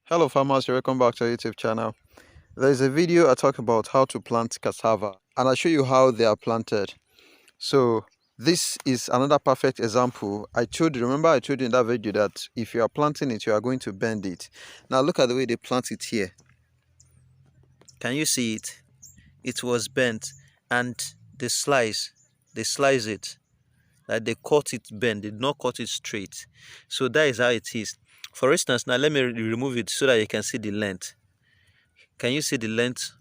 Hello farmers, welcome back to our YouTube channel. There is a video I talk about how to plant cassava and I show you how they are planted. So this is another perfect example. Remember I told you in that video that if you are planting it, you are going to bend it. Now look at the way they plant it here. Can you see it? It was bent and they slice it. Like they cut it bent, they did not cut it straight. So that is how it is. For instance, now let me remove it so that you can see the length. Can you see the length?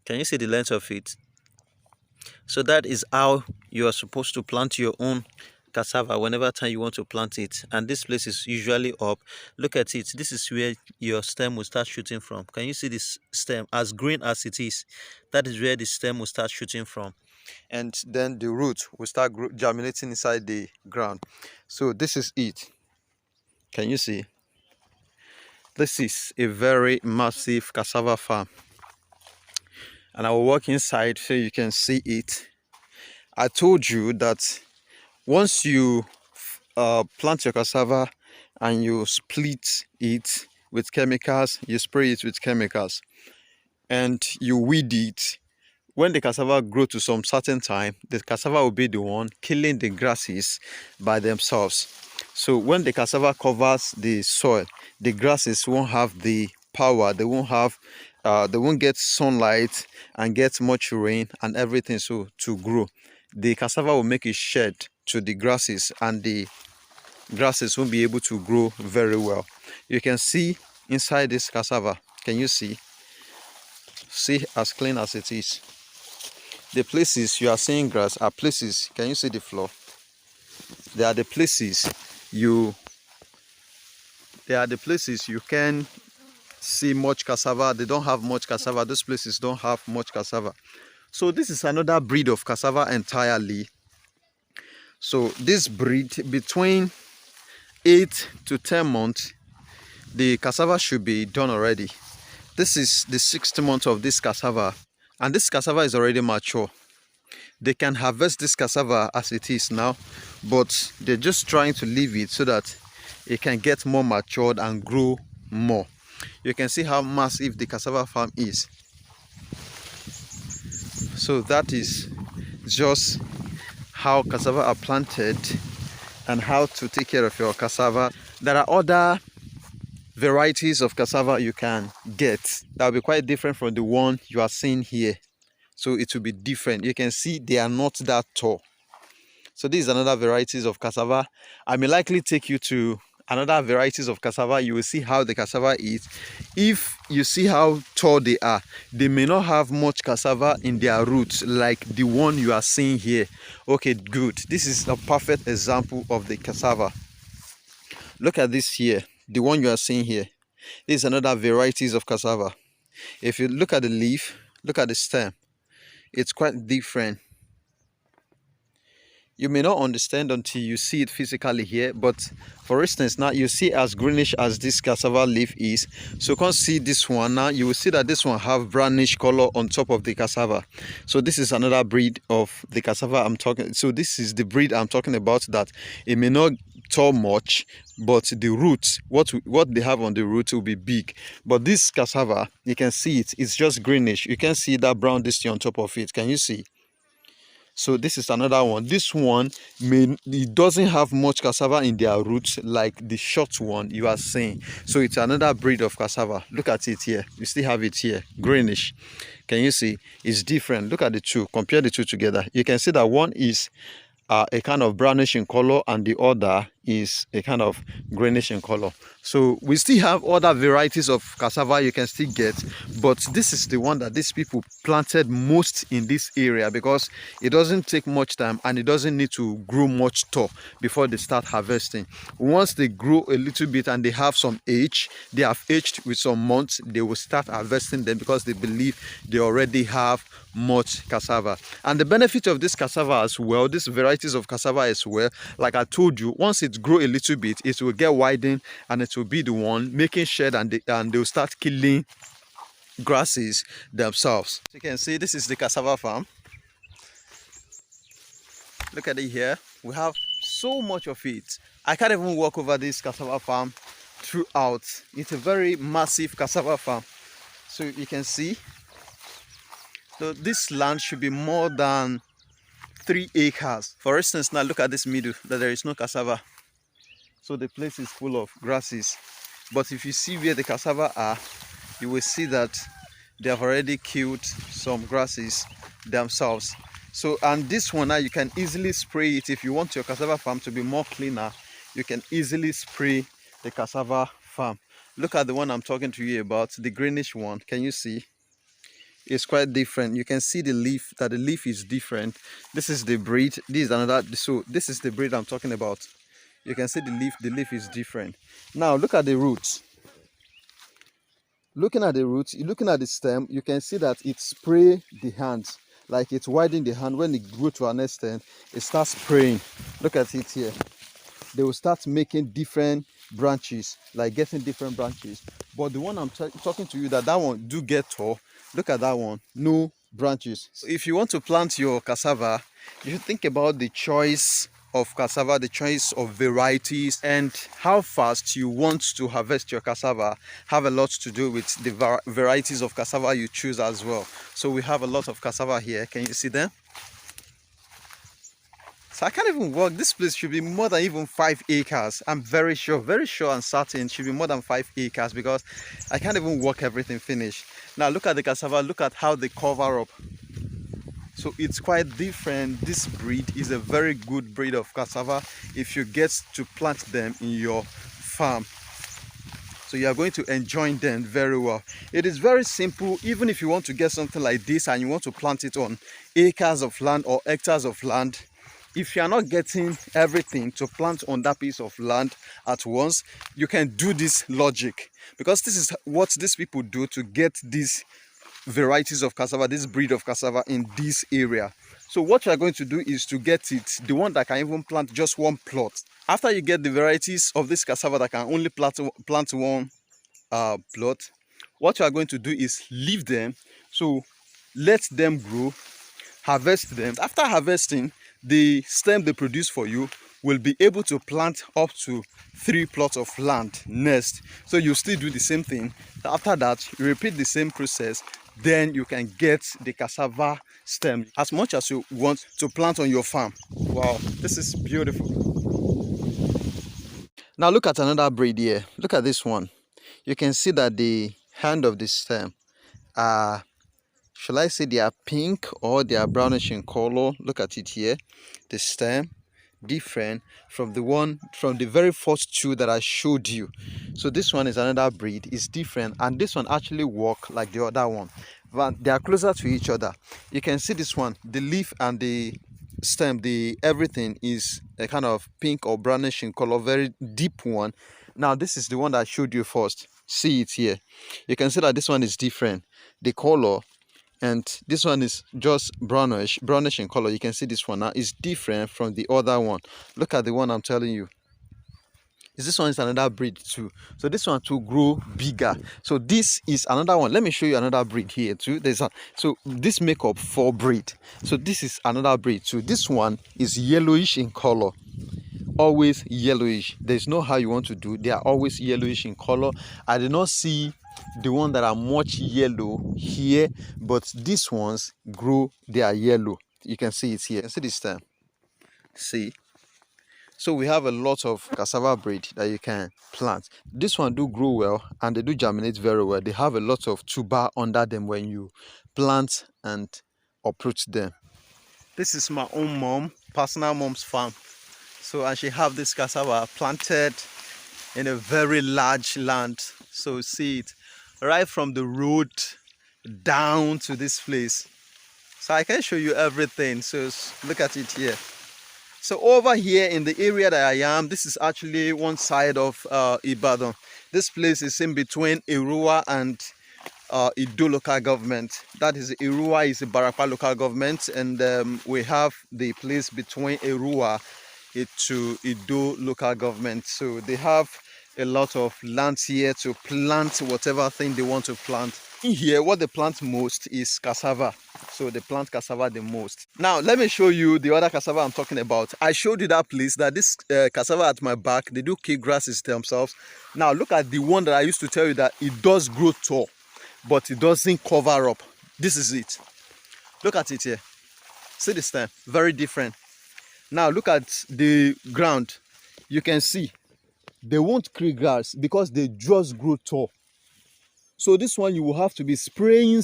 Can you see the length of it? So that is how you are supposed to plant your own cassava whenever time you want to plant it. And this place is usually up. Look at it. This is where your stem will start shooting from. Can you see this stem as green as it is? That is where the stem will start shooting from. And then the root will start germinating inside the ground. So this is it. Can you see? This is a very massive cassava farm. And I will walk inside so you can see it. I told you that once you plant your cassava and you split it with chemicals, you spray it with chemicals and you weed it. When the cassava grows to some certain time, the cassava will be the one killing the grasses by themselves. So when the cassava covers the soil, the grasses won't have the power, they won't get sunlight and get much rain and everything so to grow. The cassava will make a shed to the grasses and the grasses won't be able to grow very well. You can see inside this cassava, can you see? See as clean as it is. The places you are seeing grass are places, can you see the floor? They are the places you can see much cassava. They don't have much cassava. Those places don't have much cassava. So this is another breed of cassava entirely. So this breed, between 8 to 10 months, the cassava should be done already. This is the 6th month of this cassava, and this cassava is already mature. They can harvest this cassava as it is now, but they're just trying to leave it so that it can get more matured and grow more. You can see how massive the cassava farm is. So that is just how cassava are planted and how to take care of your cassava. There are other varieties of cassava you can get that will be quite different from the one you are seeing here. So it will be different. You can see they are not that tall. So this is another varieties of cassava. I may likely take you to another varieties of cassava. You will see how the cassava is. If you see how tall they are, they may not have much cassava in their roots like the one you are seeing here. Okay, good. This is a perfect example of the cassava. Look at this here, the one you are seeing here. This is another varieties of cassava. If you look at the leaf, look at the stem, it's quite different. You may not understand until you see it physically here, but for instance, now you see as greenish as this cassava leaf is. So you can see this one now, you will see that this one have brownish color on top of the cassava. So this is another breed of the cassava I'm talking. So this is the breed I'm talking about, that it may not tall much, but the roots, what they have on the roots will be big. But this cassava, you can see it's just greenish. You can see that brown distinct on top of it. Can you see? So this is another one. This one, it doesn't have much cassava in their roots like the short one you are seeing. So it's another breed of cassava. Look at it here. You still have it here, greenish. Can you see? It's different. Look at the two. Compare the two together. You can see that one is a kind of brownish in color and the other is a kind of greenish in color. So we still have other varieties of cassava you can still get, but this is the one that these people planted most in this area because it doesn't take much time and it doesn't need to grow much tall before they start harvesting. Once they grow a little bit and they have some age, they have aged with some months, they will start harvesting them because they believe they already have much cassava. And the benefit of this cassava as well, these varieties of cassava as well, like I told you, once it grow a little bit, it will get widened and it will be the one making shed, and they'll start killing grasses themselves. You can see this is the cassava farm. Look at it here. We have so much of it. I can't even walk over this cassava farm throughout. It's a very massive cassava farm. So you can see, so this land should be more than 3 acres. For instance, now look at this middle, that there is no cassava. So the place is full of grasses. But if you see where the cassava are, you will see that they have already killed some grasses themselves. So, and this one now, you can easily spray it. If you want your cassava farm to be more cleaner, you can easily spray the cassava farm. Look at the one I'm talking to you about, the greenish one. Can you see? It's quite different. You can see the leaf, that the leaf is different. This is the breed. This is another. So this is the breed I'm talking about. You can see the leaf is different. Now look at the roots. Looking at the roots, looking at the stem, you can see that it spray the hands, like it's widening the hand. When it grew to an extent, it starts spraying. Look at it here. They will start making different branches, like getting different branches. But the one I'm talking to you, that one do get tall. Look at that one, no branches. So if you want to plant your cassava, you should think about the choice of cassava, the choice of varieties, and how fast you want to harvest your cassava have a lot to do with the varieties of cassava you choose as well. So we have a lot of cassava here. Can you see them? So I can't even walk. This place should be more than even 5 acres. I'm very sure and certain it should be more than 5 acres, because I can't even walk everything finished. Now look at the cassava, look at how they cover up. So it's quite different. This breed is a very good breed of cassava if you get to plant them in your farm. So you are going to enjoy them very well. It is very simple. Even if you want to get something like this and you want to plant it on acres of land or hectares of land, if you are not getting everything to plant on that piece of land at once, you can do this logic, because this is what these people do to get these varieties of cassava, this breed of cassava in this area. So what you are going to do is to get it, the one that can even plant just one plot. After you get the varieties of this cassava that can only plant one plot, what you are going to do is leave them, so let them grow, harvest them. After harvesting, the stem they produce for you will be able to plant up to 3 plots of land next. So you still do the same thing. After that, you repeat the same process, then you can get the cassava stem as much as you want to plant on your farm. Wow, this is beautiful. Now look at another breed here. Look at this one. You can see that the hand of the stem are, shall I say, they are pink or they are brownish in color. Look at it here. The stem different from the very first two that I showed you. So this one is another breed. It's different, and this one actually work like the other one, but they are closer to each other. You can see this one, the leaf and the stem, everything is a kind of pink or brownish in color, very deep one. Now this is the one that I showed you first. See it here. You can see that this one is different, the color, and this one is just brownish in color. You can see this one now is different from the other one. Look at the one I'm telling you. This one is another breed too. So this one to grow bigger. So this is another one. Let me show you another breed here too. So this make up 4 breed. So this is another breed too. This one is yellowish in color. Always yellowish. There's no how you want to do. They are always yellowish in color. I did not see the one that are much yellow here, but these ones grow, they are yellow. You can see it here. See this time. See. So we have a lot of cassava breed that you can plant. This one do grow well and they do germinate very well. They have a lot of tuber under them when you plant and uproot them. This is my own mom, personal mom's farm. So and she have this cassava planted in a very large land. So see it right from the road down to this place. So I can show you everything. So look at it here. So over here in the area that I am, this is actually one side of Ibadan. This place is in between Irua and Ido local government. That is, Irua is the Barapa local government, and we have the place between Irua to Ido local government. So they have a lot of land here to plant whatever thing they want to plant. in here, what they plant most is cassava. So they plant cassava the most. Now let me show you the other cassava I'm talking about. I showed you that place, that this cassava at my back, they do kill grasses themselves. Now look at the one that I used to tell you that it does grow tall, but it doesn't cover up. This is it. Look at it here. See this stem, very different. Now look at the ground. You can see they won't kill grass because they just grow tall. So this one you will have to be spraying,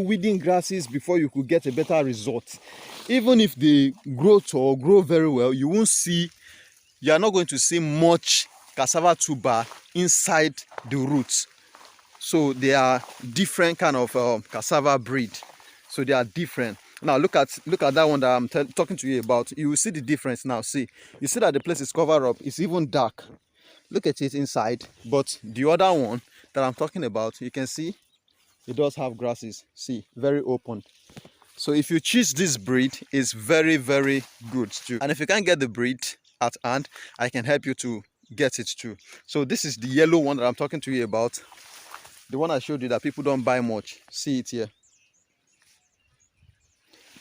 weeding grasses before you could get a better result. Even if they grow tall, grow very well, you are not going to see much cassava tuber inside the roots. So they are different kind of cassava breed. So they are different. Now look at that one that I'm talking to you about. You will see the difference now. See, you see that the place is covered up. It's even dark. Look at it inside. But the other one that I'm talking about, you can see it does have grasses. See, very open. So if you choose this breed, it's very, very good too. And if you can't get the breed at hand, I can help you to get it too. So this is the yellow one that I'm talking to you about. The one I showed you that people don't buy much. See it here.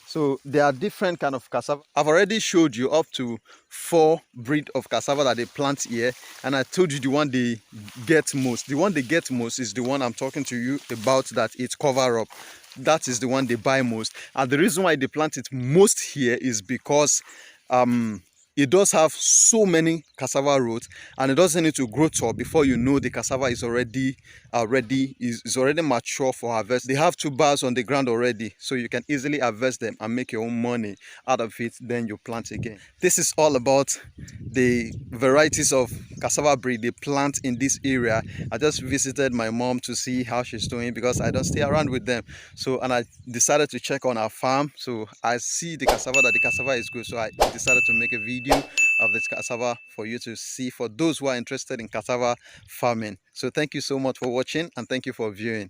So there are different kind of cassava. I've already showed you up to 4 breed of cassava that they plant here, and I told you the one they get most. The one they get most is the one I'm talking to you about, that it's cover up. That is the one they buy most, and the reason why they plant it most here is because it does have so many cassava roots, and it doesn't need to grow tall before you know the cassava is already ready, is already mature for harvest. They have tubers on the ground already, so you can easily harvest them and make your own money out of it. Then you plant again. This is all about the varieties of cassava breed they plant in this area. I just visited my mom to see how she's doing because I don't stay around with them. So, and I decided to check on our farm. So I see the cassava, that the cassava is good. So I decided to make a video of this cassava for you to see, for those who are interested in cassava farming. So thank you so much for watching, and thank you for viewing.